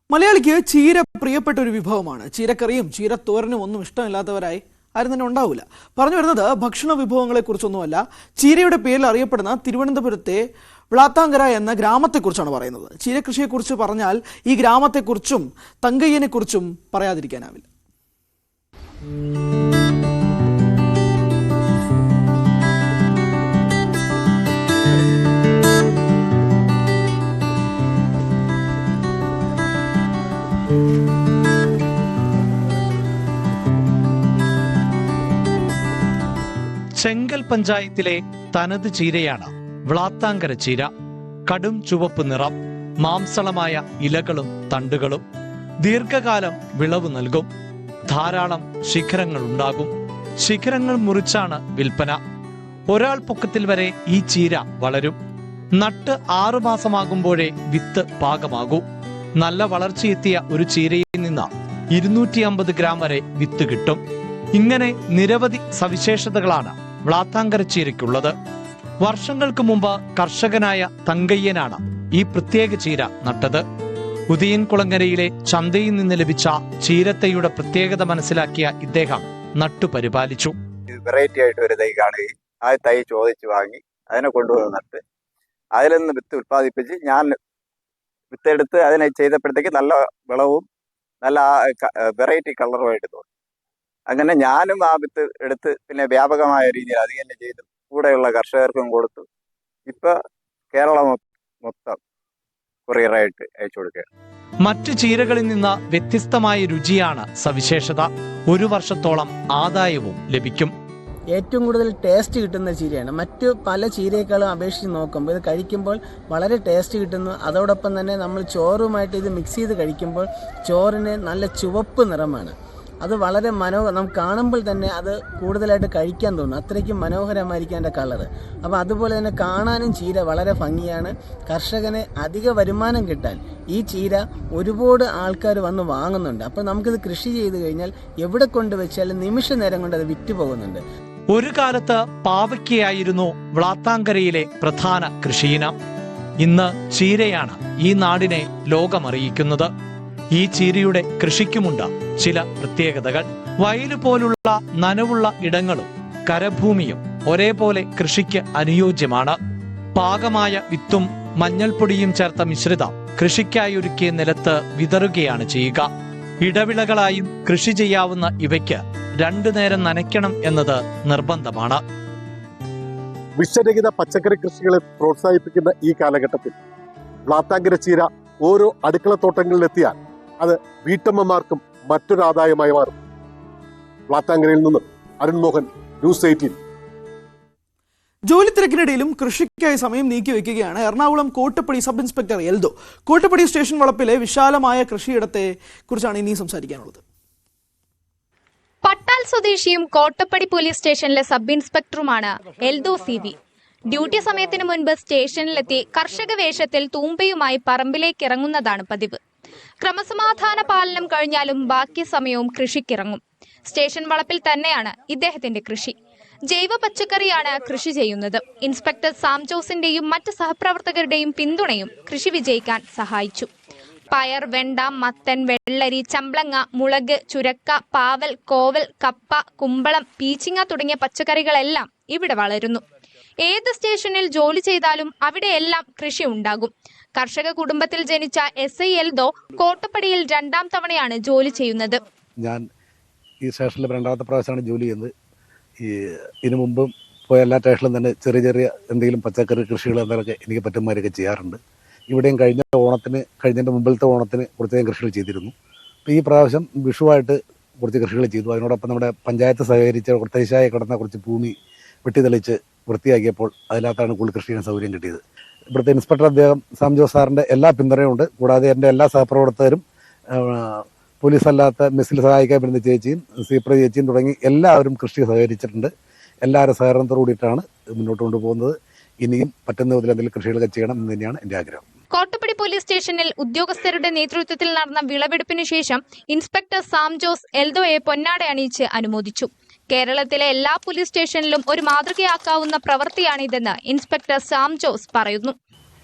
മലയാളിക്ക് ചീര പ്രിയപ്പെട്ട ഒരു വിഭവമാണ്. ചീരക്കറിയും ചീരത്തോരനും ഒന്നും ഇഷ്ടമില്ലാത്തവരായി ആരും തന്നെ ഉണ്ടാവില്ല. പറഞ്ഞു വരുന്നത് ഭക്ഷണ വിഭവങ്ങളെക്കുറിച്ചൊന്നുമല്ല, ചീരയുടെ പേരിൽ അറിയപ്പെടുന്ന തിരുവനന്തപുരത്തെ വിളാത്താങ്കര എന്ന ഗ്രാമത്തെക്കുറിച്ചാണ് പറയുന്നത്. ചീരകൃഷിയെക്കുറിച്ച് പറഞ്ഞാൽ ഈ ഗ്രാമത്തെക്കുറിച്ചും തങ്കയ്യനെക്കുറിച്ചും പറയാതിരിക്കാനാവില്ല. ചെങ്കൽ പഞ്ചായത്തിലെ തനത് ചീരയാണ് വിളാത്താങ്കര ചീര. കടും ചുവപ്പ് നിറം, മാംസളമായ ഇലകളും തണ്ടുകളും, ദീർഘകാലം വിളവ് നൽകും. ധാരാളം ശിഖരങ്ങൾ ഉണ്ടാകും. ശിഖരങ്ങൾ മുറിച്ചാണ് വിൽപ്പന. ഒരാൾ പൊക്കത്തിൽ വരെ ഈ ചീര വളരും. നട്ട് 6 മാസമാകുമ്പോഴേ വിത്ത് പാകമാകൂ. നല്ല വളർച്ചയെത്തിയ ഒരു ചീരയിൽ നിന്ന് 250 ഗ്രാം വരെ വിത്ത് കിട്ടും. ഇങ്ങനെ നിരവധി സവിശേഷതകളാണ് വ്ളാത്താങ്കര ചീരയ്ക്കുള്ളത്. വർഷങ്ങൾക്ക് മുമ്പ് കർഷകനായ തങ്കയ്യനാണ് ഈ പ്രത്യേക ചീര നട്ടത്. ഉദയൻകുളങ്ങരയിലെ ചന്തയിൽ നിന്ന് ലഭിച്ച ചീരത്തൈയുടെ പ്രത്യേകത മനസ്സിലാക്കിയ ഇദ്ദേഹം നട്ടുപരിപാലിച്ചു. വെറൈറ്റി ആയിട്ട് ഒരു തൈ കാണുകയും ആ തൈ ചോദിച്ചു വാങ്ങി അതിനെ കൊണ്ടുവന്ന് നട്ട് അതിൽ നിന്ന് വിത്ത് ഉൽപ്പാദിപ്പിച്ച് ഞാൻ വിത്തെടുത്ത് അതിനെ ചെയ്തപ്പോഴത്തേക്ക് നല്ല വിളവും നല്ല വെറൈറ്റി കളറുമായിട്ട് തോന്നി. അങ്ങനെ ഞാനും ആ വിത്ത് എടുത്ത് പിന്നെ വ്യാപകമായ രീതിയിൽ അത് തന്നെ ചെയ്തു കൂടെയുള്ള കർഷകർക്കും കൊടുത്തു. ഇപ്പൊ കേരളം മൊത്തം കൊറിയറായിട്ട് അയച്ചു കൊടുക്കുക. മറ്റു ചീരകളിൽ നിന്ന് വ്യത്യസ്തമായ രുചിയാണ് സവിശേഷത. 1 വർഷത്തോളം ആദായവും ലഭിക്കും. ഏറ്റവും കൂടുതൽ ടേസ്റ്റ് കിട്ടുന്ന ചീരയാണ്. മറ്റു പല ചീരയേക്കാളും അപേക്ഷിച്ച് നോക്കുമ്പോൾ ഇത് കഴിക്കുമ്പോൾ വളരെ ടേസ്റ്റ് കിട്ടുന്നു. അതോടൊപ്പം തന്നെ നമ്മൾ ചോറുമായിട്ട് ഇത് മിക്സ് ചെയ്ത് കഴിക്കുമ്പോൾ ചോറിന് നല്ല ചുവപ്പ് നിറമാണ്. അത് വളരെ നമുക്ക് കാണുമ്പോൾ തന്നെ അത് കൂടുതലായിട്ട് കഴിക്കാൻ തോന്നും. അത്രയ്ക്കും മനോഹരമായിരിക്കും അതിൻ്റെ കളറ്. അപ്പോൾ അതുപോലെ തന്നെ കാണാനും ചീര വളരെ ഭംഗിയാണ്. കർഷകന് അധിക വരുമാനം കിട്ടാൻ ഈ ചീര ഒരുപാട് ആൾക്കാർ വന്ന് വാങ്ങുന്നുണ്ട്. അപ്പോൾ നമുക്കിത് കൃഷി ചെയ്ത് കഴിഞ്ഞാൽ എവിടെ കൊണ്ടുവച്ചാലും നിമിഷ നേരം കൊണ്ട് അത് വിറ്റ് പോകുന്നുണ്ട്. ഒരു കാലത്ത് പാവയ്ക്കയായിരുന്നു വ്ളാത്താങ്കരയിലെ പ്രധാന കൃഷിയിനം. ഇന്ന് ചീരയാണ് ഈ നാടിനെ ലോകമറിയിക്കുന്നത്. ഈ ചീരയുടെ കൃഷിക്കുമുണ്ട് ചില പ്രത്യേകതകൾ. വയല് പോലുള്ള നനവുള്ള ഇടങ്ങളും കരഭൂമിയും ഒരേപോലെ കൃഷിക്ക് അനുയോജ്യമാണ്. പാകമായ വിത്തും മഞ്ഞൾപ്പൊടിയും ചേർത്ത മിശ്രിതം കൃഷിക്കായി ഒരുക്കിയ നിലത്ത് വിതറുകയാണ് ചെയ്യുക. ഇടവിളകളായും കൃഷി ചെയ്യാവുന്ന ഇവയ്ക്ക് 2 നേരം നനയ്ക്കണം എന്നത് നിർബന്ധമാണ്. വിഷരഹിത പച്ചക്കറി കൃഷികളെ പ്രോത്സാഹിപ്പിക്കുന്ന ഈ കാലഘട്ടത്തിൽ വ്ളാത്താങ്കര ചീര ഓരോ അടുക്കളത്തോട്ടങ്ങളിലെത്തിയാൽ അത് വീട്ടമ്മമാർക്കും മറ്റൊരാദായമായി മാറും. വ്ളാത്താങ്കരയിൽ നിന്നും അരുൺ മോഹൻ, ന്യൂസ് 18. ജോലി തിരക്കിനിടയിലും കൃഷിക്കായി സമയം നീക്കിവെക്കുകയാണ് Ernakulam Kottappady sub inspector Eldho. Kottappady station വളപ്പിലെ വിശാലമായ കൃഷിയിടത്തെ കുറിച്ചാണ് ഇനി സംസാരിക്കാനുള്ളത്. പട്ടാൽ സ്വദേശിയും കോട്ടപ്പടി പോലീസ് സ്റ്റേഷനിലെ സബ് ഇൻസ്പെക്ടറുമാണ് എൽദോ CV. ഡ്യൂട്ടി സമയത്തിന് മുൻപ് സ്റ്റേഷനിലെത്തി കർഷക വേഷത്തിൽ തൂമ്പയുമായി പറമ്പിലേക്ക് ഇറങ്ങുന്നതാണ് പതിവ്. ക്രമസമാധാന പാലനം കഴിഞ്ഞാലും ബാക്കി സമയവും കൃഷിക്കിറങ്ങും. സ്റ്റേഷൻ വളപ്പിൽ തന്നെയാണ് ഇദ്ദേഹത്തിന്റെ കൃഷി. ജൈവ പച്ചക്കറിയാണ് കൃഷി ചെയ്യുന്നത്. ഇൻസ്പെക്ടർ സാം ജോസിന്റെയും മറ്റ് സഹപ്രവർത്തകരുടെയും പിന്തുണയും കൃഷി വിജയിക്കാൻ സഹായിച്ചു. പയർ, വെണ്ട, മത്തൻ, വെള്ളരി, ചമ്പളങ്ങ, മുളക്, ചുരക്ക, പാവൽ, കോവൽ, കപ്പ, കുമ്പളം, പീച്ചിങ്ങ തുടങ്ങിയ പച്ചക്കറികളെല്ലാം ഇവിടെ വളരുന്നു. ഏത് സ്റ്റേഷനിൽ ജോലി ചെയ്താലും അവിടെയെല്ലാം കൃഷി ഉണ്ടാകും. കർഷക കുടുംബത്തിൽ ജനിച്ച SI എൽദോ കോട്ടപ്പടിയിൽ 2ാം തവണയാണ് ജോലി ചെയ്യുന്നത്. ഞാൻ ഈ സ്റ്റേഷനിൽ 2ാമത്തെ പ്രാവശ്യമാണ് ജോലി ചെയ്യുന്നത്. ഇതിനു മുമ്പും പോയ എല്ലാ സ്റ്റേഷനിലും തന്നെ ചെറിയ ചെറിയ എന്തെങ്കിലും പച്ചക്കറി കൃഷികൾ എന്തെങ്കിലുമൊക്കെ എനിക്ക് പറ്റുമാരൊക്കെ ചെയ്യാറുണ്ട്. ഇവിടെയും കഴിഞ്ഞതിൻ്റെ മുമ്പിലത്തെ ഓണത്തിന് കുറച്ചധികം കൃഷികൾ ചെയ്തിരുന്നു. അപ്പോൾ ഈ പ്രാവശ്യം വിഷുവായിട്ട് കുറച്ച് കൃഷികൾ ചെയ്തു. അതിനോടൊപ്പം നമ്മുടെ പഞ്ചായത്ത് സഹകരിച്ച് തരിശായി കിടന്ന കുറച്ച് ഭൂമി വെട്ടിത്തെളിച്ച് വൃത്തിയാക്കിയപ്പോൾ അതിനകത്താണ് കൂടുതൽ കൃഷി ചെയ്യാൻ സൗകര്യം കിട്ടിയത്. ഇവിടുത്തെ ഇൻസ്പെക്ടർ അദ്ദേഹം സാം ജോസ് സാറിൻ്റെ എല്ലാ പിന്തുണയുമുണ്ട്. കൂടാതെ എൻ്റെ എല്ലാ സഹപ്രവർത്തകരും, പോലീസ് അല്ലാത്ത മിസ്സിൽ സഹായിക്കാൻ വരുന്ന ചേച്ചിയും സീപ്ര ചേച്ചിയും തുടങ്ങി എല്ലാവരും കൃഷി സഹകരിച്ചിട്ടുണ്ട്. എല്ലാവരും സഹകരണത്തോടു കൂടിയിട്ടാണ് മുന്നോട്ട് കൊണ്ടുപോകുന്നത്. ഇനിയും പറ്റുന്ന വിധത്തിൽ എന്തെങ്കിലും കൃഷികളൊക്കെ ചെയ്യണം എന്ന് തന്നെയാണ് എൻ്റെ ആഗ്രഹം. കോട്ടപ്പടി പോലീസ് സ്റ്റേഷനിൽ ഉദ്യോഗസ്ഥരുടെ നേതൃത്വത്തിൽ നടന്ന വിളവെടുപ്പിന് ശേഷം ഇൻസ്പെക്ടർ സാം ജോസ് എൽദോയെ പൊന്നാട അണിയിച്ച് അനുമോദിച്ചു. കേരളത്തിലെ എല്ലാ പോലീസ് സ്റ്റേഷനിലും ഒരു മാതൃകയാക്കാവുന്ന പ്രവൃത്തിയാണിതെന്ന് ഇൻസ്പെക്ടർ സാം ജോസ് പറയുന്നു.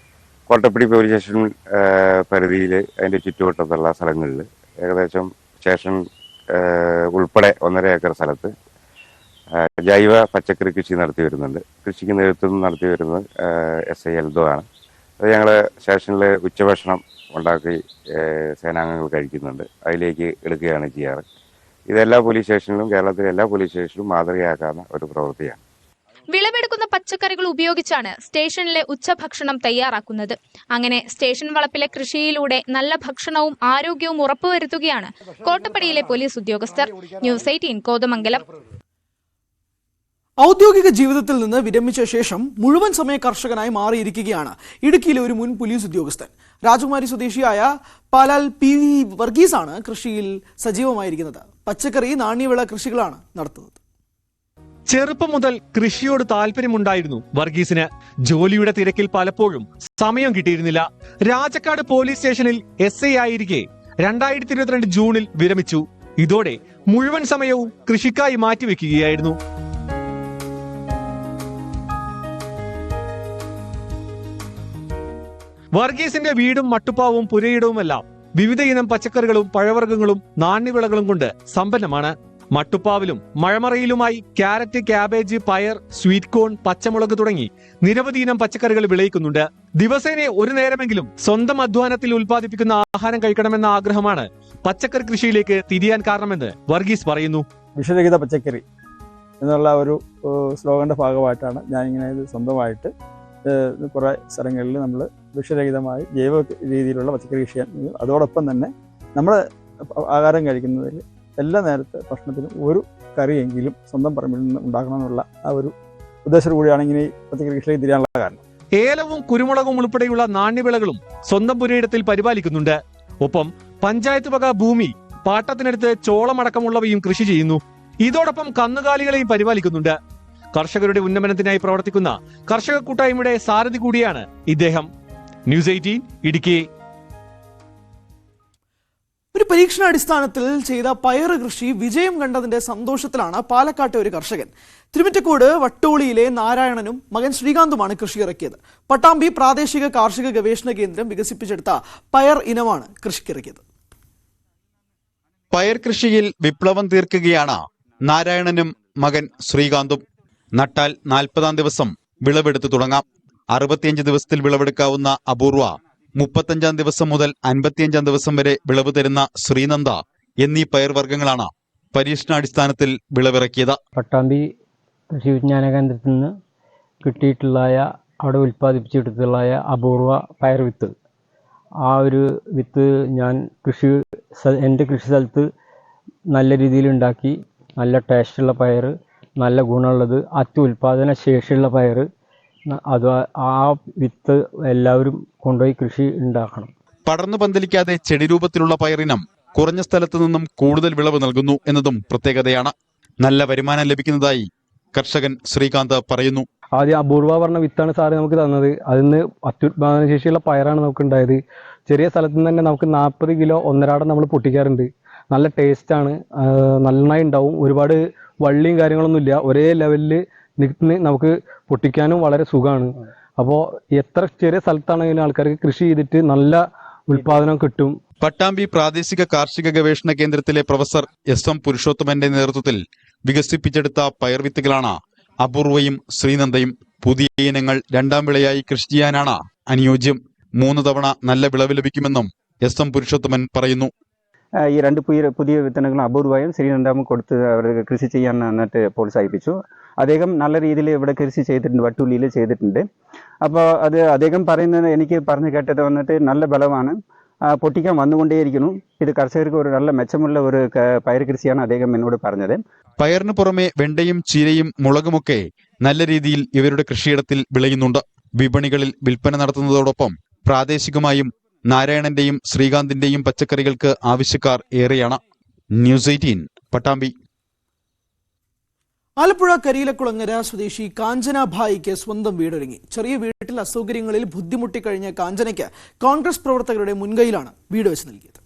കോട്ടപ്പടി പോലീസ് സ്റ്റേഷൻ പരിധിയിൽ അതിന്റെ ചുറ്റുവട്ടത്തുള്ള സ്ഥലങ്ങളിൽ ഏകദേശം സ്റ്റേഷൻ ഉൾപ്പെടെ 1.5 ഏക്കർ സ്ഥലത്ത് ജൈവ പച്ചക്കറി കൃഷി നടത്തി വരുന്നുണ്ട്. കൃഷിക്ക് നേതൃത്വം നടത്തി വരുന്നത് SI എൽദോ ആണ്. അത് ഞങ്ങൾ സ്റ്റേഷനിൽ ഉച്ചഭക്ഷണം ഉണ്ടാക്കി സേനാംഗങ്ങൾ കഴിക്കുന്നുണ്ട്. അതിലേക്ക് എടുക്കുകയാണ് ചെയ്യാറ്. ഇതെല്ലാ പോലീസ് സ്റ്റേഷനിലും, കേരളത്തിലെ എല്ലാ പോലീസ് സ്റ്റേഷനിലും മാതൃകയാക്കാവുന്ന ഒരു പ്രവൃത്തിയാണ്. വിളവെടുക്കുന്ന പച്ചക്കറികൾ ഉപയോഗിച്ചാണ് സ്റ്റേഷനിലെ ഉച്ചഭക്ഷണം തയ്യാറാക്കുന്നത്. അങ്ങനെ സ്റ്റേഷൻ വളപ്പിലെ കൃഷിയിലൂടെ നല്ല ഭക്ഷണവും ആരോഗ്യവും ഉറപ്പുവരുത്തുകയാണ് കോട്ടപ്പടിയിലെ പോലീസ് ഉദ്യോഗസ്ഥർ. ന്യൂസ് 18 കോതമംഗലം. ഔദ്യോഗിക ജീവിതത്തിൽ നിന്ന് വിരമിച്ച ശേഷം മുഴുവൻ സമയ കർഷകനായി മാറിയിരിക്കുകയാണ് ഇടുക്കിയിലെ ഒരു മുൻ പോലീസ് ഉദ്യോഗസ്ഥൻ. രാജകുമാരി സ്വദേശിയായ പാലാൽ PV വർഗീസാണ് കൃഷിയിൽ സജീവമായിരിക്കുന്നത്. പച്ചക്കറി, നാണ്യവിള കൃഷികളാണ് നടത്തുന്നത്. ചെറുപ്പം മുതൽ കൃഷിയോട് താല്പര്യമുണ്ടായിരുന്നു വർഗീസിന്. ജോലിയുടെ തിരക്കിൽ പലപ്പോഴും സമയം കിട്ടിയിരുന്നില്ല. രാജക്കാട് പോലീസ് സ്റ്റേഷനിൽ SI ആയിരിക്കെ 2022 ജൂണിൽ വിരമിച്ചു. ഇതോടെ മുഴുവൻ സമയവും കൃഷിക്കായി മാറ്റിവെക്കുകയായിരുന്നു. വർഗീസിന്റെ വീടും മട്ടുപ്പാവും പുരയിടവുമെല്ലാം വിവിധ ഇനം പച്ചക്കറികളും പഴവർഗ്ഗങ്ങളും നാണ്യവിളകളും കൊണ്ട് സമ്പന്നമാണ്. മട്ടുപ്പാവിലും മഴമറയിലുമായി ക്യാരറ്റ്, ക്യാബേജ്, പയർ, സ്വീറ്റ് കോൺ, പച്ചമുളക് തുടങ്ങി നിരവധി ഇനം പച്ചക്കറികൾ വിളയിക്കുന്നുണ്ട്. ദിവസേന ഒരു നേരമെങ്കിലും സ്വന്തം അധ്വാനത്തിൽ ഉൽപ്പാദിപ്പിക്കുന്ന ആഹാരം കഴിക്കണമെന്ന ആഗ്രഹമാണ് പച്ചക്കറി കൃഷിയിലേക്ക് തിരിയാൻ കാരണമെന്ന് വർഗീസ് പറയുന്നു. വിഷരഹിത പച്ചക്കറി എന്നുള്ള ഒരു സ്ലോഗന്റെ ഭാഗമായിട്ടാണ് ഞാനിങ്ങനെ ഇത് സ്വന്തമായിട്ട് കുറേ സ്ഥലങ്ങളിൽ നമ്മൾ വിഷരഹിതമായി ജൈവ രീതിയിലുള്ള പച്ചക്കറി കൃഷി ചെയ്യാൻ, അതോടൊപ്പം തന്നെ നമ്മൾ ആഹാരം കഴിക്കുന്നതിൽ എല്ലാ നേരത്തെ ഭക്ഷണത്തിനും ഒരു കറിയെങ്കിലും സ്വന്തം പറമ്പിൽ നിന്ന് ഉണ്ടാക്കണമെന്നുള്ള ആ ഒരു ഉദ്ദേശം കൂടിയാണ് ഇങ്ങനെ പച്ചക്കറി കൃഷിയിലേക്ക് തിരിയാനുള്ള കാരണം. ഏലവും കുരുമുളകും ഉൾപ്പെടെയുള്ള നാണ്യവിളകളും സ്വന്തം പുരയിടത്തിൽ പരിപാലിക്കുന്നുണ്ട്. ഒപ്പം പഞ്ചായത്ത് വക ഭൂമി പാട്ടത്തിനടുത്ത് ചോളമടക്കമുള്ളവയും കൃഷി ചെയ്യുന്നു. ഇതോടൊപ്പം കന്നുകാലികളെയും പരിപാലിക്കുന്നുണ്ട്. കർഷകരുടെ ഉന്നമനത്തിനായി പ്രവർത്തിക്കുന്ന കർഷക കൂട്ടായ്മയുടെ സാരഥി കൂടിയാണ് ഇദ്ദേഹം. ന്യൂസ് 18 ഇടുക്കി. ഒരു പരീക്ഷണാടിസ്ഥാനത്തിൽ ചെയ്ത പയറ് കൃഷി വിജയം കണ്ടതിന്റെ സന്തോഷത്തിലാണ് പാലക്കാട്ടെ ഒരു കർഷകൻ. തിരുമിറ്റക്കോട് വട്ടോളിയിലെ നാരായണനും മകൻ ശ്രീകാന്തുമാണ് കൃഷി ഇറക്കിയത്. പട്ടാമ്പി പ്രാദേശിക കാർഷിക ഗവേഷണ കേന്ദ്രം വികസിപ്പിച്ചെടുത്ത പയർ ഇനമാണ് കൃഷിക്കിറക്കിയത്. പയർ കൃഷിയിൽ വിപ്ലവം തീർക്കുകയാണ് നാരായണനും മകൻ ശ്രീകാന്തും. നട്ടാൽ 40-ാം ദിവസം വിളവെടുത്തു തുടങ്ങാം. 65 ദിവസത്തിൽ വിളവെടുക്കാവുന്ന അപൂർവ, 35-ാം ദിവസം മുതൽ 55-ാം ദിവസം വരെ വിളവ് തരുന്ന ശ്രീനന്ദ എന്നീ പയർ വർഗ്ഗങ്ങളാണ് പരീക്ഷണാടിസ്ഥാനത്തിൽ വിളവിറക്കിയത്. പട്ടാമ്പി കൃഷി വിജ്ഞാന കേന്ദ്രത്തിൽ നിന്ന് കിട്ടിയിട്ടുള്ള അവിടെ ഉൽപ്പാദിപ്പിച്ചെടുത്തുള്ള അപൂർവ പയർ വിത്ത്, ആ ഒരു വിത്ത് ഞാൻ എൻ്റെ കൃഷി സ്ഥലത്ത് നല്ല രീതിയിൽ ഉണ്ടാക്കി. നല്ല ടേസ്റ്റുള്ള പയർ, നല്ല ഗുണമുള്ളത്, അത്യുൽപാദന ശേഷിയുള്ള പയർ, അത് ആ വിത്ത് എല്ലാവരും കൊണ്ടുപോയി കൃഷി ഉണ്ടാക്കണം. പടർന്നു പന്തലിക്കാതെ ചെടി രൂപത്തിലുള്ള പയറിനം കുറഞ്ഞ സ്ഥലത്തു നിന്നും കൂടുതൽ വിളവ് നൽകുന്നു എന്നതും പ്രത്യേകതയാണ്. നല്ല വരുമാനം ലഭിക്കുന്നതായി കർഷകൻ ശ്രീകാന്ത് പറയുന്നു. ആദ്യം അപൂർവ പറഞ്ഞ വിത്താണ് സാറ് നമുക്ക് തന്നത്. അതിന് അത്യുൽപാദന ശേഷിയുള്ള പയറാണ് നമുക്ക് ഉണ്ടായത്. ചെറിയ സ്ഥലത്ത് നിന്ന് തന്നെ നമുക്ക് 40 കിലോ ഒന്നരാടം നമ്മൾ പൊട്ടിക്കാറുണ്ട്. നല്ല ടേസ്റ്റാണ്, നന്നായി ഉണ്ടാവും. ഒരുപാട് വള്ളിയും കാര്യങ്ങളൊന്നും ഇല്ല, ഒരേ ലെവലിൽ നിന്ന് നമുക്ക് പൊട്ടിക്കാനും വളരെ സുഖമാണ്. അപ്പോൾ എത്ര ചെറിയ സ്ഥലത്താണെങ്കിലും ആൾക്കാർക്ക് കൃഷി ചെയ്തിട്ട് നല്ല ഉൽപാദനം കിട്ടും. പട്ടാമ്പി പ്രാദേശിക കാർഷിക ഗവേഷണ കേന്ദ്രത്തിലെ പ്രൊഫസർ SM പുരുഷോത്തമന്റെ നേതൃത്വത്തിൽ വികസിപ്പിച്ചെടുത്ത പയർ വിത്തുകളാണ് അപൂർവയും ശ്രീനന്ദയും. പുതിയ ഇനങ്ങൾ 2ാം വിളയായി കൃഷി ചെയ്യാനാണ് അനുയോജ്യം. 3 തവണ നല്ല വിളവ് ലഭിക്കുമെന്നും SM പുരുഷോത്തമൻ പറയുന്നു. ഈ 2 പുതിയ വിത്തനങ്ങളും അപൂർവയും ശ്രീനന്ദവും കൊടുത്ത് അവർക്ക് കൃഷി ചെയ്യാൻ എന്നിട്ട് പ്രോത്സാഹിപ്പിച്ചു. അദ്ദേഹം നല്ല രീതിയിൽ ഇവിടെ കൃഷി ചെയ്തിട്ടുണ്ട്, വട്ടൂലിയിൽ ചെയ്തിട്ടുണ്ട്. അപ്പോൾ അത് അദ്ദേഹം പറയുന്നത് എനിക്ക് പറഞ്ഞു കേട്ടത് വന്നിട്ട് നല്ല ബലമാണ്, പൊട്ടിക്കാൻ വന്നുകൊണ്ടേയിരിക്കുന്നു. ഇത് കർഷകർക്ക് ഒരു നല്ല മെച്ചമുള്ള ഒരു പയർ കൃഷിയാണ് അദ്ദേഹം എന്നോട് പറഞ്ഞത്. പയറിന് പുറമെ വെണ്ടയും ചീരയും മുളകുമൊക്കെ നല്ല രീതിയിൽ ഇവരുടെ കൃഷിയിടത്തിൽ വിളയുന്നുണ്ട്. വിപണികളിൽ വിൽപ്പന നടത്തുന്നതോടൊപ്പം പ്രാദേശികമായും നാരായണന്റെയും ശ്രീകാന്തിന്റെയും പച്ചക്കറികൾക്ക് ആവശ്യക്കാർ ഏറെയാണ്. ന്യൂസ് 18 പട്ടാമ്പി. ആലപ്പുഴ കരിയിലക്കുളങ്ങര സ്വദേശി കാഞ്ചന ഭായിക്ക് സ്വന്തം വീടൊരുങ്ങി. ചെറിയ വീട്ടിൽ അസൗകര്യങ്ങളിൽ ബുദ്ധിമുട്ടിക്കഴിഞ്ഞ കാഞ്ചനയ്ക്ക് കോൺഗ്രസ് പ്രവർത്തകരുടെ മുൻകൈയിലാണ് വീട് വെച്ച് നൽകിയത്.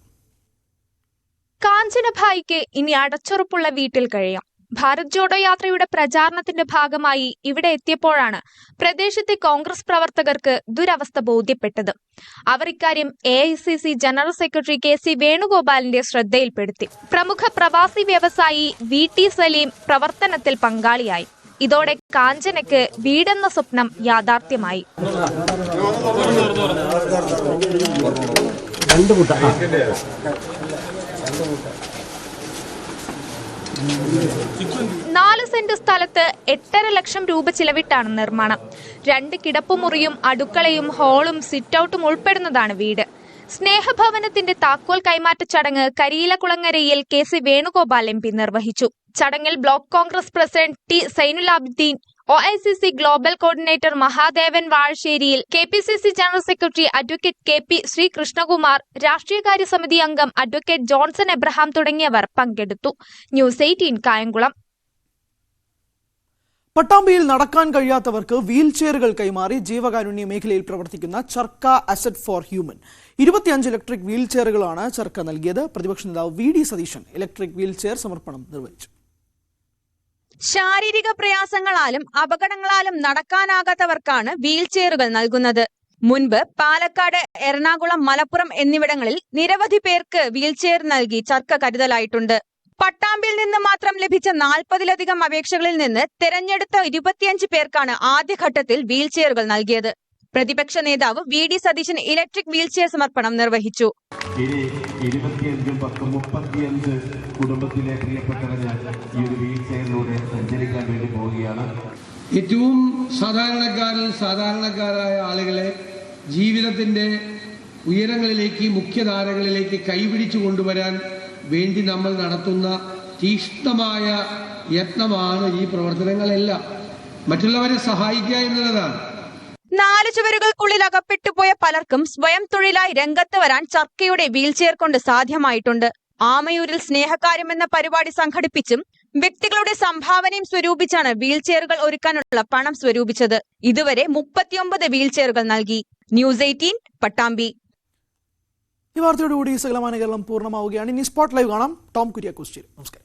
കാഞ്ചന ഭായിക്ക് ഇനി അടച്ചുറപ്പുള്ള വീട്ടിൽ കഴിയാം. ഭാരത് ജോഡോ യാത്രയുടെ പ്രചാരണത്തിന്റെ ഭാഗമായി ഇവിടെ എത്തിയപ്പോഴാണ് പ്രദേശത്തെ കോൺഗ്രസ് പ്രവർത്തകർക്ക് ദുരവസ്ഥ ബോധ്യപ്പെട്ടത്. അവർ ഇക്കാര്യം AICC ജനറൽ സെക്രട്ടറി KC വേണുഗോപാലിന്റെ ശ്രദ്ധയിൽപ്പെടുത്തി. പ്രമുഖ പ്രവാസി വ്യവസായി VT സലീം പ്രവർത്തനത്തിൽ പങ്കാളിയായി. ഇതോടെ കാഞ്ചനയ്ക്ക് വീടെന്ന സ്വപ്നം യാഥാർത്ഥ്യമായി. 4 സെന്റ് സ്ഥലത്ത് 8.5 ലക്ഷം രൂപ ചിലവിട്ടാണ് നിർമ്മാണം. 2 കിടപ്പുമുറിയും അടുക്കളയും ഹാളും സിറ്റൌട്ടും ഉൾപ്പെടുന്നതാണ് വീട്. സ്നേഹഭവനത്തിന്റെ താക്കോൽ കൈമാറ്റ ചടങ്ങ് കരിയിലക്കുളങ്ങരയിൽ KC വേണുഗോപാൽ MP നിർവഹിച്ചു. ചടങ്ങിൽ block Congress president T Sainulabdeen, OICC global coordinator Mahadevan വാഴശ്ശേരിയിൽ, KPCC general secretary advocate KP Sreekrishnakumar, രാഷ്ട്രീയകാര്യ സമിതി അംഗം അഡ്വക്കേറ്റ് ജോൺസൺ എബ്രഹാം തുടങ്ങിയവർ പങ്കെടുത്തു. ന്യൂസ് 18 കായംകുളം. പട്ടാമ്പിയിൽ നടക്കാൻ കഴിയാത്തവർക്ക് വീൽ ചെയറുകൾ കൈമാറി ജീവകാരുണ്യ മേഖലയിൽ പ്രവർത്തിക്കുന്ന Charka asset for human 25 electric wheel ചെയറുകളാണ് ചർക്ക നൽകിയത്. പ്രതിപക്ഷ നേതാവ് V D. Satheesan electric wheel chair സമർപ്പണം നിർവഹിച്ചു. ശാരീരിക പ്രയാസങ്ങളാലും അപകടങ്ങളാലും നടക്കാനാകാത്തവർക്കാണ് വീൽ ചെയറുകൾ നൽകുന്നത്. മുൻപ് പാലക്കാട്, എറണാകുളം, മലപ്പുറം എന്നിവിടങ്ങളിൽ നിരവധി പേർക്ക് വീൽ ചെയർ നൽകി ചർക്ക കരുതലായിട്ടുണ്ട്. പട്ടാമ്പിയിൽ നിന്ന് മാത്രം ലഭിച്ച 40-ലധികം അപേക്ഷകളിൽ നിന്ന് തെരഞ്ഞെടുത്ത 25 പേർക്കാണ് ആദ്യഘട്ടത്തിൽ വീൽ ചെയറുകൾ നൽകിയത്. പ്രതിപക്ഷ നേതാവ് V D. Satheesan electric wheel chair സമർപ്പണം നിർവഹിച്ചു. 35 കുടുംബത്തിലെ പ്രിയപ്പെട്ടവര് ഈ ഒരു വീൽ ചെയറിലൂടെ സഞ്ചരിക്കാൻ വേണ്ടി പോവുകയാണ്. ഏറ്റവും സാധാരണക്കാരായ ആളുകളെ ജീവിതത്തിന്റെ ഉയരങ്ങളിലേക്ക്, മുഖ്യധാരകളിലേക്ക് കൈപിടിച്ചു കൊണ്ടുവരാൻ വേണ്ടി നമ്മൾ നടത്തുന്ന തീക്ഷ്ണമായ യത്നമാണ് ഈ പ്രവർത്തനങ്ങളെല്ലാം. മറ്റുള്ളവരെ സഹായിക്കുക എന്നുള്ളതാണ്. 4 ചുവരുകൾക്കുള്ളിൽ അകപ്പെട്ടുപോയ പലർക്കും സ്വയം തൊഴിലായി രംഗത്ത് വരാൻ ചർക്കയുടെ വീൽ ചെയർ കൊണ്ട് സാധ്യമായിട്ടുണ്ട്. ആമയൂരിൽ സ്നേഹകാര്യം എന്ന പരിപാടി സംഘടിപ്പിച്ചും വ്യക്തികളുടെ സംഭാവനയും സ്വരൂപിച്ചാണ് വീൽ ചെയറുകൾ ഒരുക്കാനുള്ള പണം സ്വരൂപിച്ചത്. ഇതുവരെ 39 വീൽ ചെയറുകൾ നൽകി. ന്യൂസ് 18 പട്ടാമ്പി. ഈ വാർത്തയോടുകൂടി സകലമാന കേരളം പൂർണ്ണമാവുകയാണ്. ഇനി സ്പോട്ട് ലൈവ് കാണാം. ടോം കുര്യാക്കോസ്. നമസ്കാരം.